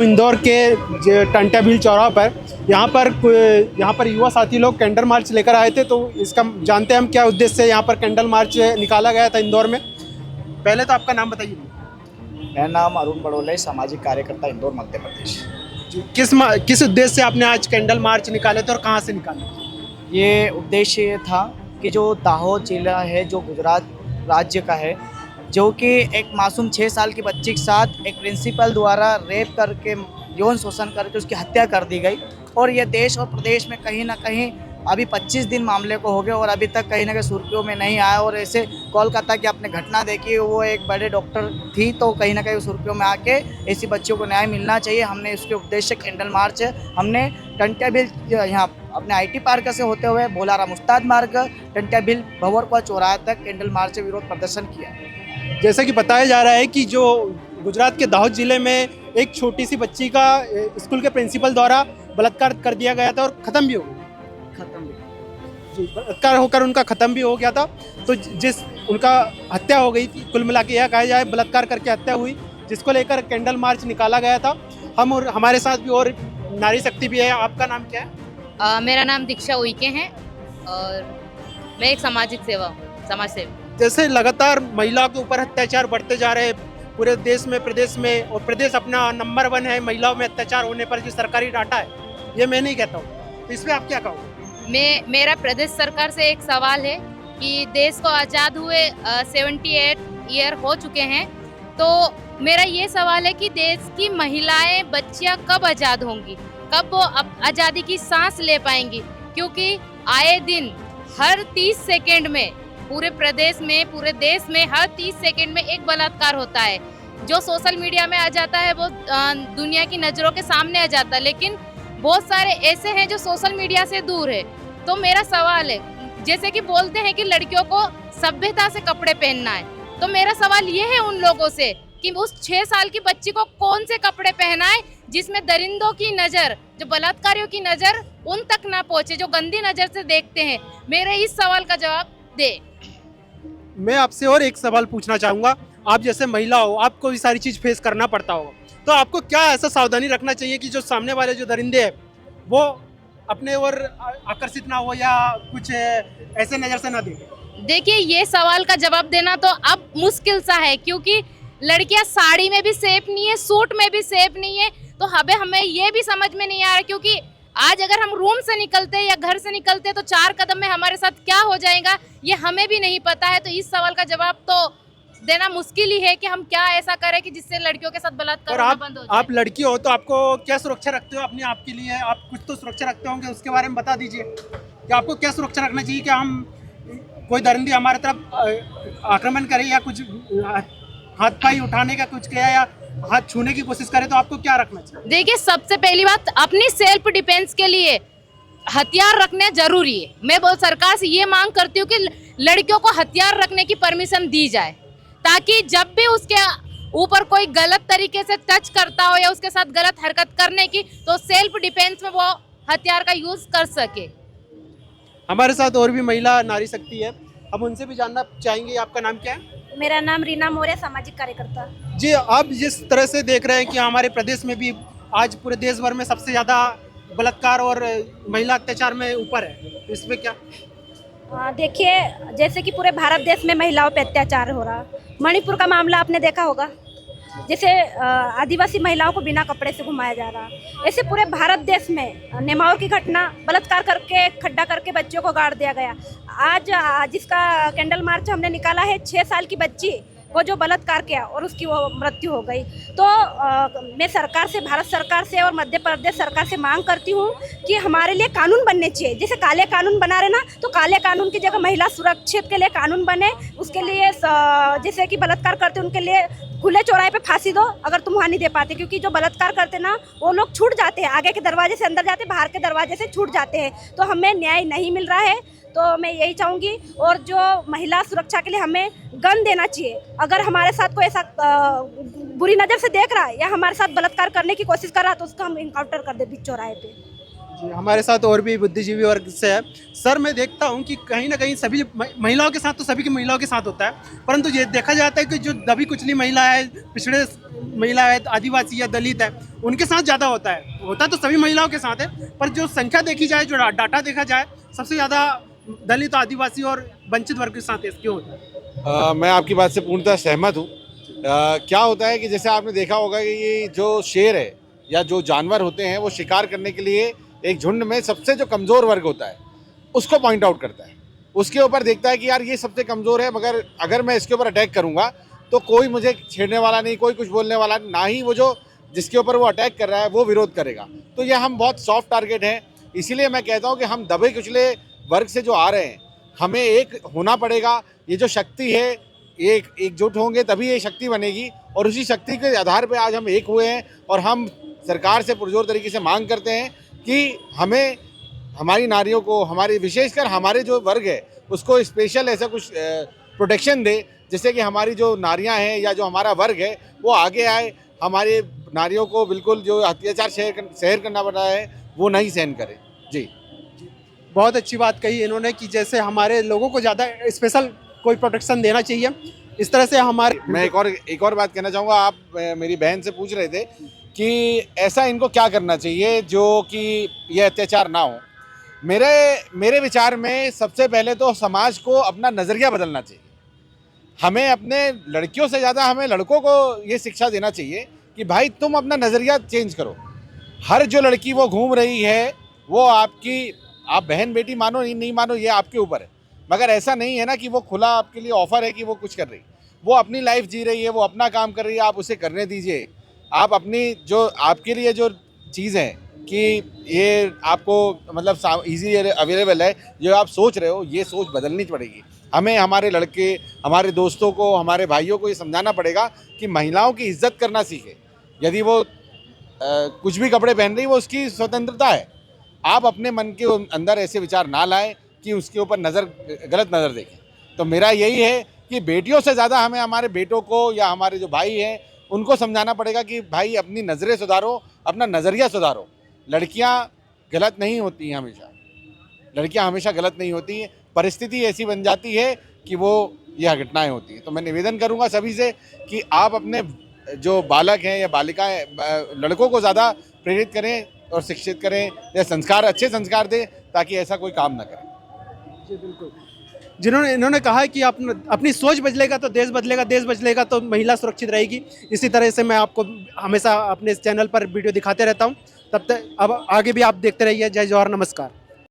इंदौर के टंटा भील चौराहा पर यहाँ पर युवा साथी लोग कैंडल मार्च लेकर आए थे। तो इसका जानते हैं हम क्या उद्देश्य से यहाँ पर कैंडल मार्च निकाला गया था इंदौर में। पहले तो आपका नाम बताइए। मेरा नाम अरुण बड़ोले, सामाजिक कार्यकर्ता, इंदौर, मध्य प्रदेश। किस उद्देश्य से आपने आज कैंडल मार्च निकाले थे और कहाँ से निकाले? ये उद्देश्य ये था कि जो दाहोद जिला है, जो गुजरात राज्य का है, जो कि एक मासूम 6 साल की बच्ची के साथ एक प्रिंसिपल द्वारा रेप करके, यौन शोषण करके उसकी हत्या कर दी गई। और ये देश और प्रदेश में कहीं ना कहीं अभी 25 दिन मामले को हो गए और अभी तक कहीं ना कहीं सुर्खियों में नहीं आया। और ऐसे कोलकाता की आपने घटना देखी, वो एक बड़े डॉक्टर थी, तो कहीं ना कहीं सुर्खियों में आके ऐसी बच्चियों को न्याय मिलना चाहिए। हमने इसके उद्देश्य कैंडल मार्च हमने टंटा भील यहाँ अपने IT पार्क से होते हुए बोलाराम उस्ताद मार्ग, टंटा भील भंवरकुआ चौराहा तक कैंडल मार्च से विरोध प्रदर्शन किया। जैसे कि बताया जा रहा है कि जो गुजरात के दाहोद जिले में एक छोटी सी बच्ची का स्कूल के प्रिंसिपल द्वारा बलात्कार कर दिया गया था और ख़त्म भी हो गया। बलात्कार होकर उनका ख़त्म भी हो गया था। तो जिस उनका हत्या हो गई थी, कुल मिला के यह कहा जाए बलात्कार करके हत्या हुई, जिसको लेकर कैंडल मार्च निकाला गया था। हम और हमारे साथ भी और नारी शक्ति भी है। आपका नाम क्या है? मेरा नाम दीक्षा उइके है और मैं एक समाज सेवी। जैसे लगातार महिलाओं के ऊपर अत्याचार बढ़ते जा रहे हैं पूरे देश में, प्रदेश में, और प्रदेश अपना नंबर 1 है महिलाओं में अत्याचार होने पर। जो सरकारी डाटा है, ये मैं नहीं कहता हूँ, तो इसमें आप क्या कहोगे? मेरा प्रदेश सरकार से एक सवाल है कि देश को आज़ाद हुए 78 ईयर हो चुके हैं, तो मेरा ये सवाल है कि देश की महिलाएं, बच्चियां कब आज़ाद होंगी, कब वो आज़ादी की सांस ले पाएंगी? क्योंकि आए दिन हर 30 सेकेंड में पूरे प्रदेश में, पूरे देश में हर 30 सेकंड में एक बलात्कार होता है। जो सोशल मीडिया में आ जाता है वो दुनिया की नज़रों के सामने आ जाता है, लेकिन बहुत सारे ऐसे हैं जो सोशल मीडिया से दूर है। तो मेरा सवाल है, जैसे कि बोलते हैं कि लड़कियों को सभ्यता से कपड़े पहनना है, तो मेरा सवाल ये है उन लोगों से कि उस 6 साल की बच्ची को कौन से कपड़े पहनाए जिसमें दरिंदों की नज़र, जो बलात्कारियों की नज़र उन तक ना पहुँचे, जो गंदी नज़र से देखते हैं। मेरे इस सवाल का जवाब दे। मैं आपसे और एक सवाल पूछना चाहूँगा। आप जैसे महिला हो, आपको भी सारी चीज़ फेस करना पड़ता होगा, तो आपको क्या ऐसा सावधानी रखना चाहिए कि जो सामने वाले जो दरिंदे हैं वो अपने ओर आकर्षित ना हो या कुछ ऐसे नज़र से ना देखें? देखिए, ये सवाल का जवाब देना तो अब मुश्किल सा है, क्योंकि लड़कियां साड़ी में भी सेफ नहीं है, सूट में भी सेफ नहीं है। तो हमें ये भी समझ में नहीं आ रहा, क्योंकि आज अगर हम रूम से निकलते या घर से निकलते तो 4 कदम में हमारे साथ क्या हो जाएगा ये हमें भी नहीं पता है। तो इस सवाल का जवाब तो देना मुश्किल ही है कि हम क्या ऐसा करें कि जिससे लड़कियों के साथ बलात्कार होना बंद हो जाए। आप लड़की हो तो आपको क्या सुरक्षा रखते हो अपने आप के लिए? आप कुछ तो सुरक्षा रखते होंगे, उसके बारे में बता दीजिए कि आपको क्या सुरक्षा रखना चाहिए कि हम कोई दरिंदी हमारे तरफ आक्रमण करे या कुछ हाथ पाई उठाने का कुछ किया या हाथ छूने की कोशिश करे, तो आपको क्या रखना चाहिए? देखिए, सबसे पहली बात, अपनी सेल्फ डिफेंस के लिए हथियार रखने जरूरी है। मैं बहुत सरकार से ये मांग करती हूँ कि लड़कियों को हथियार रखने की परमिशन दी जाए, ताकि जब भी उसके ऊपर कोई गलत तरीके से टच करता हो या उसके साथ गलत हरकत करने की, तो सेल्फ डिफेंस में वो हथियार का यूज कर सके। हमारे साथ और भी महिला नारी शक्ति है, हम उनसे भी जानना चाहेंगे। आपका नाम क्या है? मेरा नाम रीना मौर्य, सामाजिक कार्यकर्ता। जी, आप जिस तरह से देख रहे हैं कि हमारे प्रदेश में भी आज पूरे देश भर में सबसे ज़्यादा बलात्कार और महिला अत्याचार में ऊपर है, इसमें क्या? देखिए, जैसे कि पूरे भारत देश में महिलाओं पे अत्याचार हो रहा। मणिपुर का मामला आपने देखा होगा, जैसे आदिवासी महिलाओं को बिना कपड़े से घुमाया जा रहा। ऐसे पूरे भारत देश में नेमाओं की घटना, बलात्कार करके खड्डा करके बच्चों को गाड़ दिया गया। आज जिसका कैंडल मार्च हमने निकाला है, 6 साल की बच्ची को जो बलात्कार किया और उसकी वो मृत्यु हो गई। तो मैं सरकार से, भारत सरकार से और मध्य प्रदेश सरकार से मांग करती हूँ कि हमारे लिए कानून बनने चाहिए। जैसे काले कानून बना रहे ना, तो काले कानून की जगह महिला सुरक्षित के लिए कानून बने। उसके लिए जैसे कि बलात्कार करते उनके लिए खुले चौराहे पे फांसी दो, अगर तुम वहाँ नहीं दे पाते, क्योंकि जो बलात्कार करते ना वो लोग छूट जाते हैं, आगे के दरवाजे से अंदर जाते, बाहर के दरवाजे से छूट जाते हैं। तो हमें न्याय नहीं मिल रहा है। तो मैं यही चाहूँगी, और जो महिला सुरक्षा के लिए हमें गन देना चाहिए। अगर हमारे साथ कोई ऐसा बुरी नज़र से देख रहा है या हमारे साथ बलात्कार करने की कोशिश कर रहा है, तो उसका हम इनकाउंटर कर दे बीच चौराहे पे। जी, हमारे साथ और भी बुद्धिजीवी वर्ग से है। सर, मैं देखता हूँ कि कहीं ना कहीं सभी महिलाओं के साथ तो सभी की महिलाओं के साथ होता है, परंतु ये देखा जाता है कि जो दबी कुचली महिला है, पिछड़े महिला है, आदिवासी या दलित है, उनके साथ ज़्यादा होता है। होता तो सभी महिलाओं के साथ है, पर जो संख्या देखी जाए, जो डाटा देखा जाए, सबसे ज़्यादा दलित, आदिवासी और वंचित वर्ग के साथ है। क्यों होता है? मैं आपकी बात से पूर्णतः सहमत हूँ। क्या होता है कि जैसे आपने देखा होगा कि ये जो शेर है या जो जानवर होते हैं वो शिकार करने के लिए एक झुंड में सबसे जो कमज़ोर वर्ग होता है उसको पॉइंट आउट करता है, उसके ऊपर देखता है कि यार ये सबसे कमज़ोर है, मगर अगर मैं इसके ऊपर अटैक करूँगा तो कोई मुझे छेड़ने वाला नहीं, कोई कुछ बोलने वाला ना ही वो जो जिसके ऊपर वो अटैक कर रहा है वो विरोध करेगा। तो ये हम बहुत सॉफ्ट टारगेट हैं, इसीलिए मैं कहता हूँ कि हम दबे कुचले वर्ग से जो आ रहे हैं हमें एक होना पड़ेगा। ये जो शक्ति है, एकजुट होंगे तभी ये शक्ति बनेगी, और उसी शक्ति के आधार पर आज हम एक हुए हैं और हम सरकार से पुरजोर तरीके से मांग करते हैं कि हमें हमारी नारियों को, हमारी विशेषकर हमारे जो वर्ग है उसको स्पेशल ऐसा कुछ प्रोटेक्शन दे, जिससे कि हमारी जो नारियां हैं या जो हमारा वर्ग है वो आगे आए, हमारे नारियों को बिल्कुल जो अत्याचार सहन करना पड़ रहा है वो नहीं सहन करे। जी, बहुत अच्छी बात कही इन्होंने कि जैसे हमारे लोगों को ज़्यादा स्पेशल कोई प्रोटेक्शन देना चाहिए। इस तरह से हमारे मैं एक और बात कहना चाहूँगा। आप मेरी बहन से पूछ रहे थे कि ऐसा इनको क्या करना चाहिए जो कि ये अत्याचार ना हो। मेरे विचार में सबसे पहले तो समाज को अपना नज़रिया बदलना चाहिए। हमें अपने लड़कियों से ज़्यादा हमें लड़कों को ये शिक्षा देना चाहिए कि भाई तुम अपना नज़रिया चेंज करो। हर जो लड़की वो घूम रही है वो आपकी, आप बहन बेटी मानो नहीं मानो ये आपके ऊपर है, मगर ऐसा नहीं है ना कि वो खुला आपके लिए ऑफ़र है कि वो कुछ कर रही, वो अपनी लाइफ जी रही है, वो अपना काम कर रही है, आप उसे करने दीजिए। आप अपनी जो आपके लिए जो चीज़ है कि ये आपको मतलब ईजी अवेलेबल है, जो आप सोच रहे हो ये सोच बदलनी पड़ेगी। हमें हमारे लड़के, हमारे दोस्तों को, हमारे भाइयों को ये समझाना पड़ेगा कि महिलाओं की इज्जत करना सीखे। यदि वो कुछ भी कपड़े पहन रही, वो उसकी स्वतंत्रता है। आप अपने मन के अंदर ऐसे विचार ना लाएं कि उसके ऊपर गलत नज़र देखें। तो मेरा यही है कि बेटियों से ज़्यादा हमें हमारे बेटों को या हमारे जो भाई हैं उनको समझाना पड़ेगा कि भाई अपनी नज़रें सुधारो, अपना नज़रिया सुधारो। लड़कियां गलत नहीं होती हैं, लड़कियां हमेशा गलत नहीं होती हैं। परिस्थिति ऐसी बन जाती है कि वो यह घटनाएं होती हैं। तो मैं निवेदन करूंगा सभी से कि आप अपने जो बालक हैं या बालिकाएं, लड़कों को ज़्यादा प्रेरित करें और शिक्षित करें या संस्कार, अच्छे संस्कार दें ताकि ऐसा कोई काम ना करें। जी बिल्कुल। इन्होंने कहा है कि अपनी सोच बदलेगा तो देश बदलेगा, देश बदलेगा तो महिला सुरक्षित रहेगी। इसी तरह से मैं आपको हमेशा अपने इस चैनल पर वीडियो दिखाते रहता हूँ। तब तक अब आगे भी आप देखते रहिए। जय जवाहर, नमस्कार।